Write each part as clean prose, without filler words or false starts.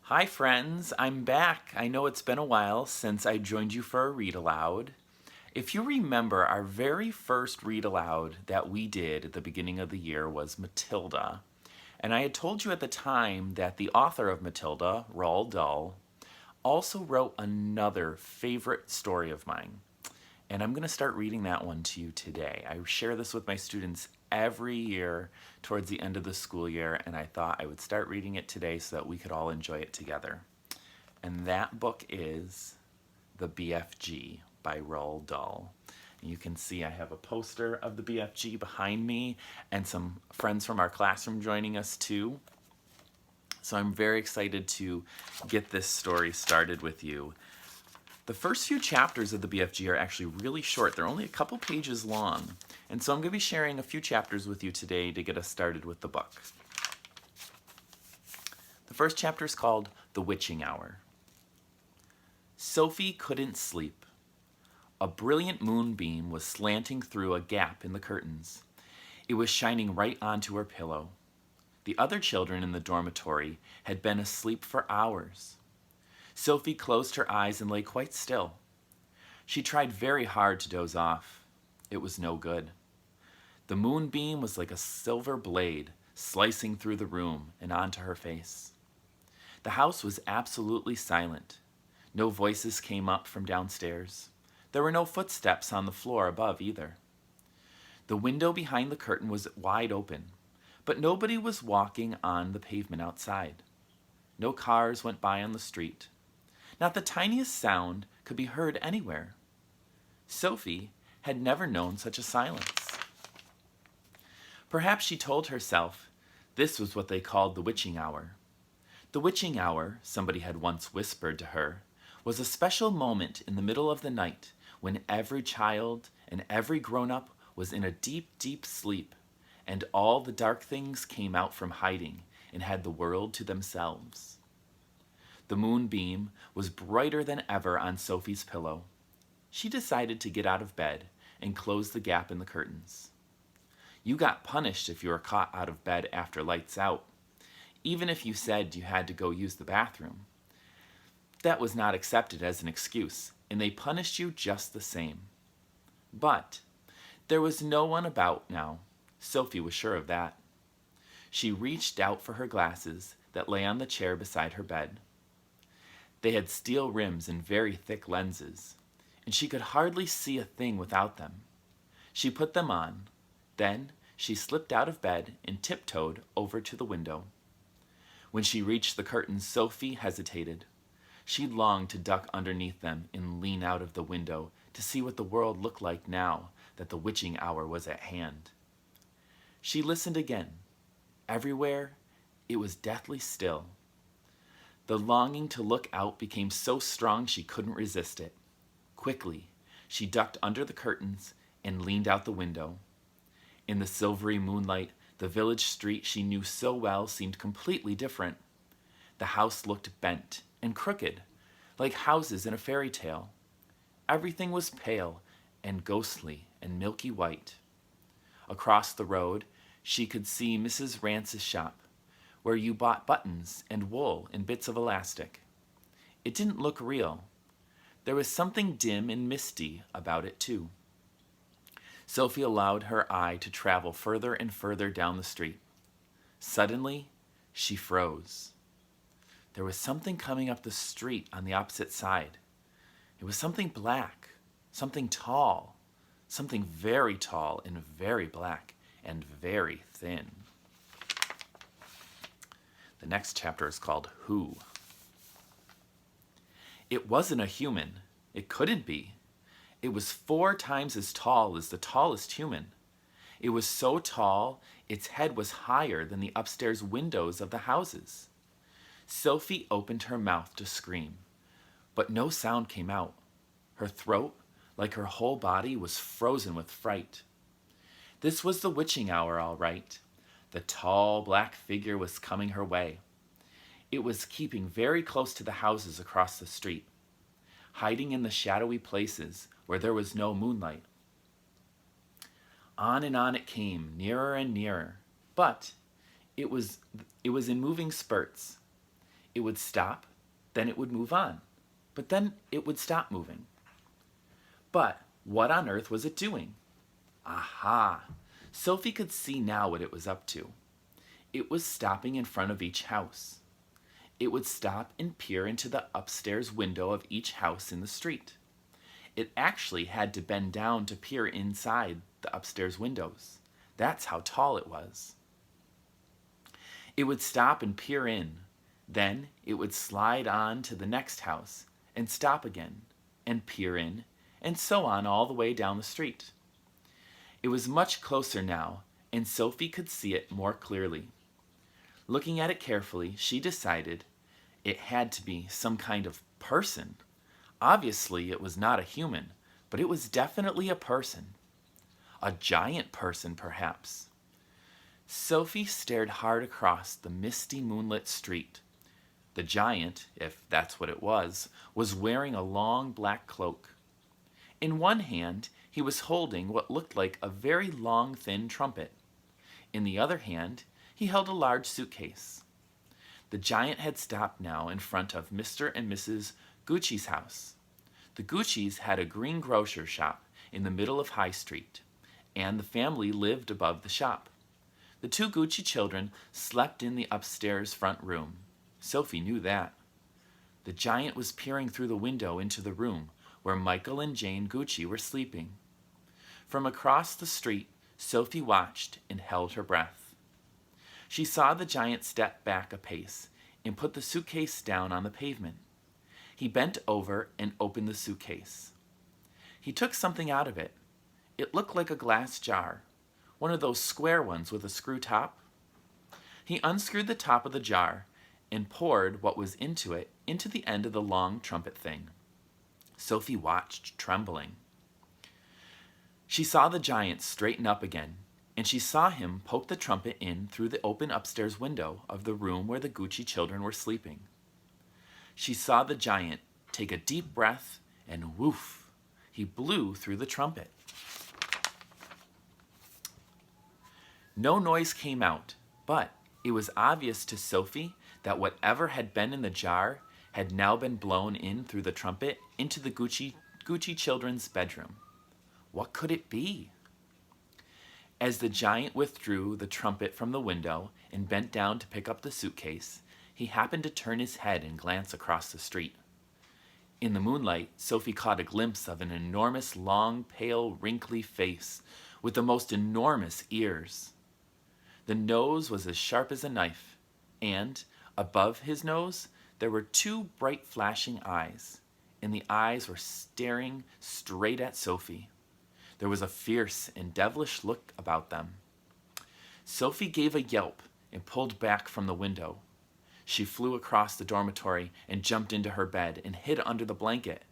Hi, friends. I'm back. I know it's been a while since I joined you for a read aloud. If you remember, our very first read aloud that we did at the beginning of the year was Matilda. And I had told you at the time that the author of Matilda, Roald Dahl, also wrote another favorite story of mine. And I'm going to start reading that one to you today. I share this with my students every year towards the end of the school year, and I thought I would start reading it today so that we could all enjoy it together. And that book is The BFG by Roald Dahl. And you can see I have a poster of the BFG behind me and some friends from our classroom joining us too. So I'm very excited to get this story started with you. The first few chapters of the BFG are actually really short. They're only a couple pages long. And so I'm going to be sharing a few chapters with you today to get us started with the book. The first chapter is called The Witching Hour. Sophie couldn't sleep. A brilliant moonbeam was slanting through a gap in the curtains. It was shining right onto her pillow. The other children in the dormitory had been asleep for hours. Sophie closed her eyes and lay quite still. She tried very hard to doze off. It was no good. The moonbeam was like a silver blade slicing through the room and onto her face. The house was absolutely silent. No voices came up from downstairs. There were no footsteps on the floor above either. The window behind the curtain was wide open, but nobody was walking on the pavement outside. No cars went by on the street. Not the tiniest sound could be heard anywhere. Sophie had never known such a silence. Perhaps she told herself this was what they called the witching hour. The witching hour, somebody had once whispered to her, was a special moment in the middle of the night when every child and every grown-up was in a deep, deep sleep, and all the dark things came out from hiding and had the world to themselves. The moonbeam was brighter than ever on Sophie's pillow. She decided to get out of bed and close the gap in the curtains. You got punished if you were caught out of bed after lights out, even if you said you had to go use the bathroom. That was not accepted as an excuse, and they punished you just the same. But there was no one about now. Sophie was sure of that. She reached out for her glasses that lay on the chair beside her bed. They had steel rims and very thick lenses, and she could hardly see a thing without them. She put them on. Then she slipped out of bed and tiptoed over to the window. When she reached the curtains, Sophie hesitated. She longed to duck underneath them and lean out of the window to see what the world looked like now that the witching hour was at hand. She listened again. Everywhere, it was deathly still. The longing to look out became so strong she couldn't resist it. Quickly, she ducked under the curtains and leaned out the window. In the silvery moonlight, the village street she knew so well seemed completely different. The house looked bent and crooked, like houses in a fairy tale. Everything was pale and ghostly and milky white. Across the road, she could see Mrs. Rance's shop, where you bought buttons and wool and bits of elastic. It didn't look real. There was something dim and misty about it, too. Sophie allowed her eye to travel further and further down the street. Suddenly, she froze. There was something coming up the street on the opposite side. It was something black, something tall, something very tall and very black and very thin. The next chapter is called Who. It wasn't a human. It couldn't be. It was 4 times as tall as the tallest human. It was so tall, its head was higher than the upstairs windows of the houses. Sophie opened her mouth to scream, but no sound came out. Her throat, like her whole body, was frozen with fright. This was the witching hour, all right. The tall black figure was coming her way. It was keeping very close to the houses across the street, hiding in the shadowy places where there was no moonlight. On and on it came, nearer and nearer, but it was in moving spurts. It would stop, then it would move on, but then it would stop moving. But what on earth was it doing? Aha! Sophie could see now what it was up to. It was stopping in front of each house. It would stop and peer into the upstairs window of each house in the street. It actually had to bend down to peer inside the upstairs windows. That's how tall it was. It would stop and peer in. Then it would slide on to the next house and stop again and peer in, and so on all the way down the street. It was much closer now, and Sophie could see it more clearly. Looking at it carefully, she decided it had to be some kind of person. Obviously, it was not a human, but it was definitely a person. A giant person, perhaps. Sophie stared hard across the misty moonlit street. The giant, if that's what it was wearing a long black cloak. In one hand, he was holding what looked like a very long, thin trumpet. In the other hand, he held a large suitcase. The giant had stopped now in front of Mr. and Mrs. Gucci's house. The Guccis had a greengrocer shop in the middle of High Street, and the family lived above the shop. The two Gucci children slept in the upstairs front room. Sophie knew that. The giant was peering through the window into the room where Michael and Jane Gucci were sleeping. From across the street, Sophie watched and held her breath. She saw the giant step back a pace and put the suitcase down on the pavement. He bent over and opened the suitcase. He took something out of it. It looked like a glass jar, one of those square ones with a screw top. He unscrewed the top of the jar and poured what was into it into the end of the long trumpet thing. Sophie watched, trembling. She saw the giant straighten up again, and she saw him poke the trumpet in through the open upstairs window of the room where the Gucci children were sleeping. She saw the giant take a deep breath, and woof, he blew through the trumpet. No noise came out, but it was obvious to Sophie that whatever had been in the jar had now been blown in through the trumpet into the Gucci children's bedroom. What could it be? As the giant withdrew the trumpet from the window and bent down to pick up the suitcase, he happened to turn his head and glance across the street. In the moonlight, Sophie caught a glimpse of an enormous, long, pale, wrinkly face with the most enormous ears. The nose was as sharp as a knife, and, above his nose, there were two bright flashing eyes, and the eyes were staring straight at Sophie. There was a fierce and devilish look about them. Sophie gave a yelp and pulled back from the window. She flew across the dormitory and jumped into her bed and hid under the blanket.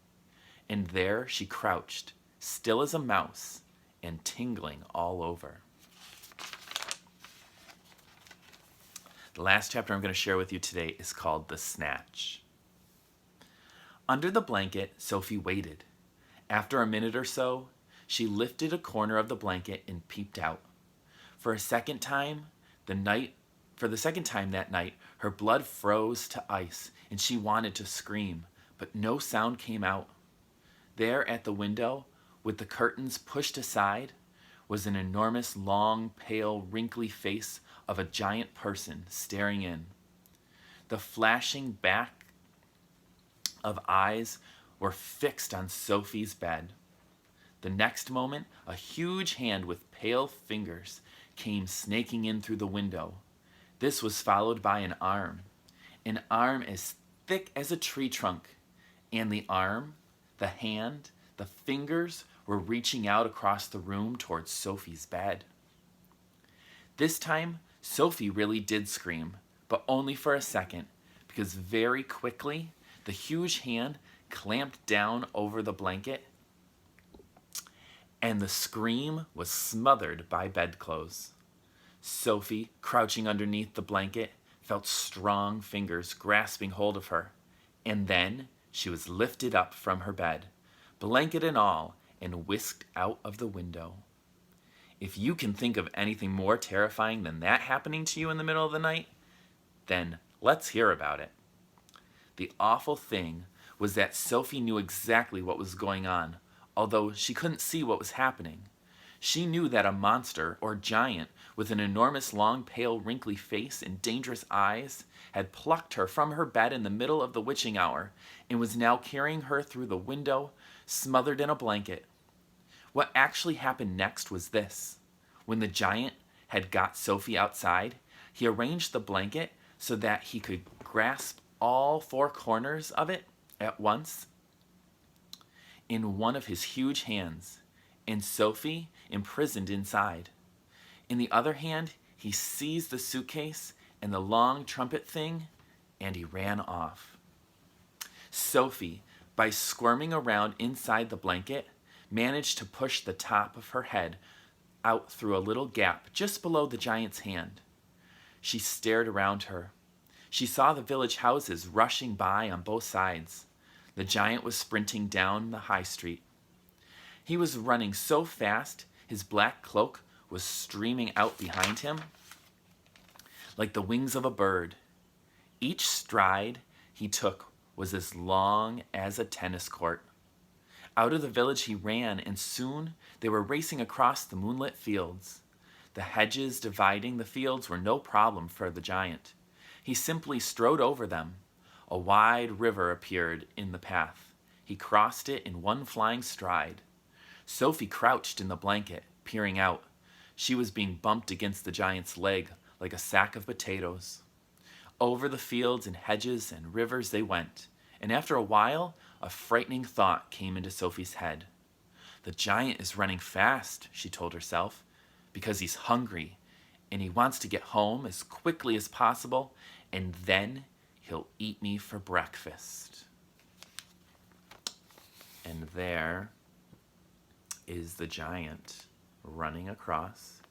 And there she crouched, still as a mouse, and tingling all over. The last chapter I'm going to share with you today is called The Snatch. Under the blanket, Sophie waited. After a minute or so, she lifted a corner of the blanket and peeped out. For the second time that night, her blood froze to ice, and she wanted to scream, but no sound came out. There at the window, with the curtains pushed aside, was an enormous, long, pale, wrinkly face of a giant person staring in. The flashing back of eyes were fixed on Sophie's bed. The next moment, a huge hand with pale fingers came snaking in through the window. This was followed by an arm as thick as a tree trunk, and the arm, the hand, the fingers were reaching out across the room towards Sophie's bed. This time, Sophie really did scream, but only for a second, because very quickly, the huge hand clamped down over the blanket, and the scream was smothered by bedclothes. Sophie, crouching underneath the blanket, felt strong fingers grasping hold of her, and then she was lifted up from her bed, blanket and all, and whisked out of the window. If you can think of anything more terrifying than that happening to you in the middle of the night, then let's hear about it. The awful thing was that Sophie knew exactly what was going on, although she couldn't see what was happening. She knew that a monster, or giant, with an enormous long, pale, wrinkly face and dangerous eyes, had plucked her from her bed in the middle of the witching hour and was now carrying her through the window, smothered in a blanket. What actually happened next was this. When the giant had got Sophie outside, he arranged the blanket so that he could grasp all four corners of it at once in one of his huge hands, and Sophie imprisoned inside. In the other hand, he seized the suitcase and the long trumpet thing, and he ran off. Sophie, by squirming around inside the blanket, managed to push the top of her head out through a little gap just below the giant's hand. She stared around her. She saw the village houses rushing by on both sides. The giant was sprinting down the high street. He was running so fast, his black cloak was streaming out behind him like the wings of a bird. Each stride he took was as long as a tennis court. Out of the village he ran, and soon they were racing across the moonlit fields. The hedges dividing the fields were no problem for the giant. He simply strode over them. A wide river appeared in the path. He crossed it in one flying stride. Sophie crouched in the blanket, peering out. She was being bumped against the giant's leg like a sack of potatoes. Over the fields and hedges and rivers they went, and after a while, a frightening thought came into Sophie's head. The giant is running fast, she told herself, because he's hungry, and he wants to get home as quickly as possible, and then he'll eat me for breakfast. And there is the giant running across.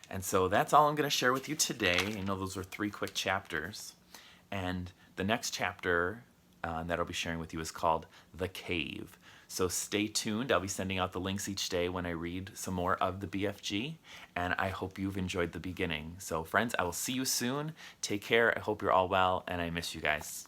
And so that's all I'm going to share with you today. I know those were 3 quick chapters. And the next chapter that I'll be sharing with you is called The Cave. So stay tuned. I'll be sending out the links each day when I read some more of the BFG. And I hope you've enjoyed the beginning. So friends, I will see you soon. Take care. I hope you're all well. And I miss you guys.